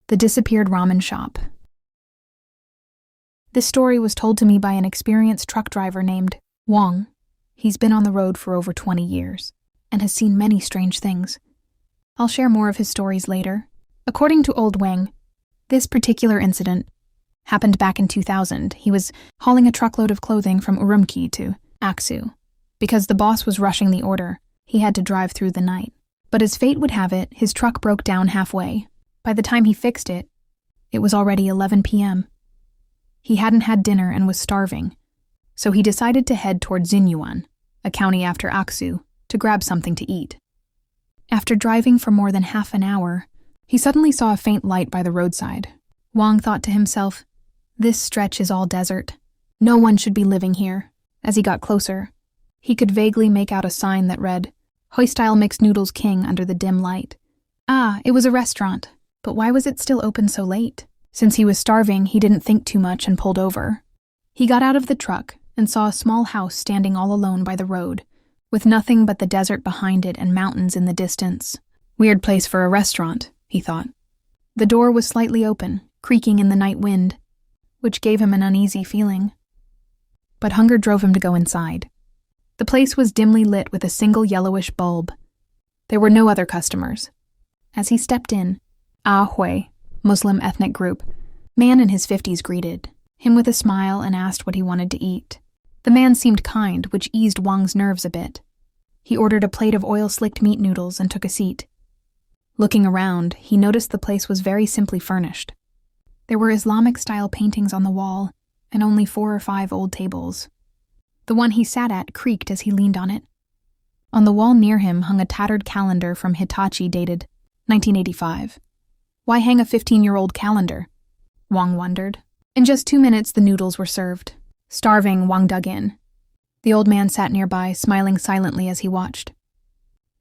The disappeared ramen shop. This story was told to me by an experienced truck driver named Wang. He's been on the road for over 20 years and has seen many strange things. I'll share more of his stories later. According to old Wang, this particular incident happened back in 2000. He was hauling a truckload of clothing from Urumqi to Aksu. Because the boss was rushing the order, he had to drive through the night. But as fate would have it, his truck broke down halfway. By the time he fixed it, it was already 11 p.m. He hadn't had dinner and was starving, so he decided to head toward Xinyuan, a county after Aksu, to grab something to eat. After driving for more than half an hour, he suddenly saw a faint light by the roadside. Wang thought to himself, "This stretch is all desert. No one should be living here." As he got closer, he could vaguely make out a sign that read, "Hoi-style mixed noodles king" under the dim light. It was a restaurant. But why was it still open so late? Since he was starving, he didn't think too much and pulled over. He got out of the truck and saw a small house standing all alone by the road, with nothing but the desert behind it and mountains in the distance. Weird place for a restaurant, he thought. The door was slightly open, creaking in the night wind, which gave him an uneasy feeling. But hunger drove him to go inside. The place was dimly lit with a single yellowish bulb. There were no other customers. As he stepped in, Hui, Muslim ethnic group, man in his 50s greeted him with a smile and asked what he wanted to eat. The man seemed kind, which eased Wang's nerves a bit. He ordered a plate of oil-slicked meat noodles and took a seat. Looking around, he noticed the place was very simply furnished. There were Islamic-style paintings on the wall and only 4 or 5 old tables. The one he sat at creaked as he leaned on it. On the wall near him hung a tattered calendar from Hitachi dated 1985. Why hang a 15-year-old calendar? Wang wondered. In just 2 minutes, the noodles were served. Starving, Wang dug in. The old man sat nearby, smiling silently as he watched.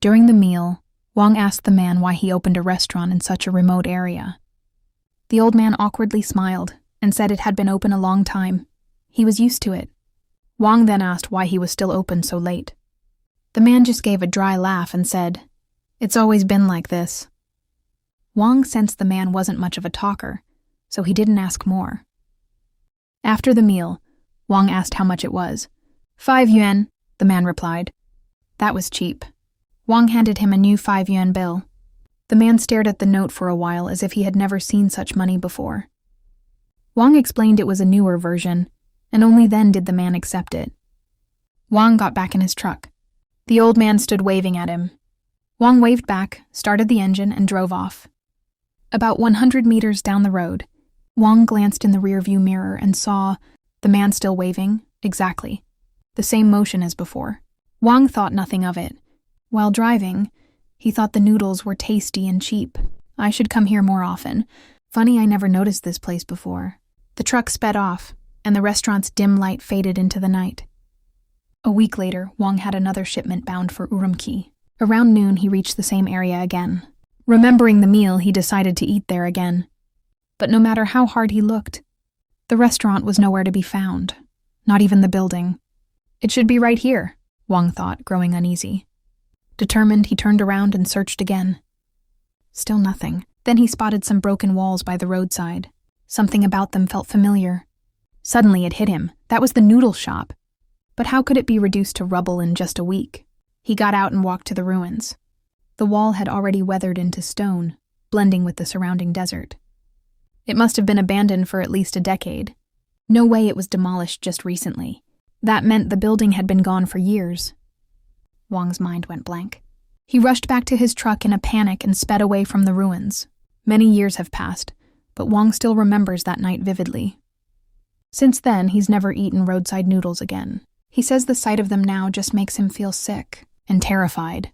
During the meal, Wang asked the man why he opened a restaurant in such a remote area. The old man awkwardly smiled and said it had been open a long time. He was used to it. Wang then asked why he was still open so late. The man just gave a dry laugh and said, "It's always been like this." Wang sensed the man wasn't much of a talker, so he didn't ask more. After the meal, Wang asked how much it was. 5 yuan, the man replied. That was cheap. Wang handed him a new 5 yuan bill. The man stared at the note for a while as if he had never seen such money before. Wang explained it was a newer version, and only then did the man accept it. Wang got back in his truck. The old man stood waving at him. Wang waved back, started the engine, and drove off. About 100 meters down the road, Wang glanced in the rearview mirror and saw the man still waving, exactly. The same motion as before. Wang thought nothing of it. While driving, he thought the noodles were tasty and cheap. I should come here more often. Funny I never noticed this place before. The truck sped off, and the restaurant's dim light faded into the night. A week later, Wang had another shipment bound for Urumqi. Around noon, he reached the same area again. Remembering the meal, he decided to eat there again. But no matter how hard he looked, the restaurant was nowhere to be found. Not even the building. It should be right here, Wang thought, growing uneasy. Determined, he turned around and searched again. Still nothing. Then he spotted some broken walls by the roadside. Something about them felt familiar. Suddenly it hit him. That was the noodle shop. But how could it be reduced to rubble in just a week? He got out and walked to the ruins. The wall had already weathered into stone, blending with the surrounding desert. It must have been abandoned for at least a decade. No way it was demolished just recently. That meant the building had been gone for years. Wang's mind went blank. He rushed back to his truck in a panic and sped away from the ruins. Many years have passed, but Wang still remembers that night vividly. Since then, he's never eaten roadside noodles again. He says the sight of them now just makes him feel sick and terrified.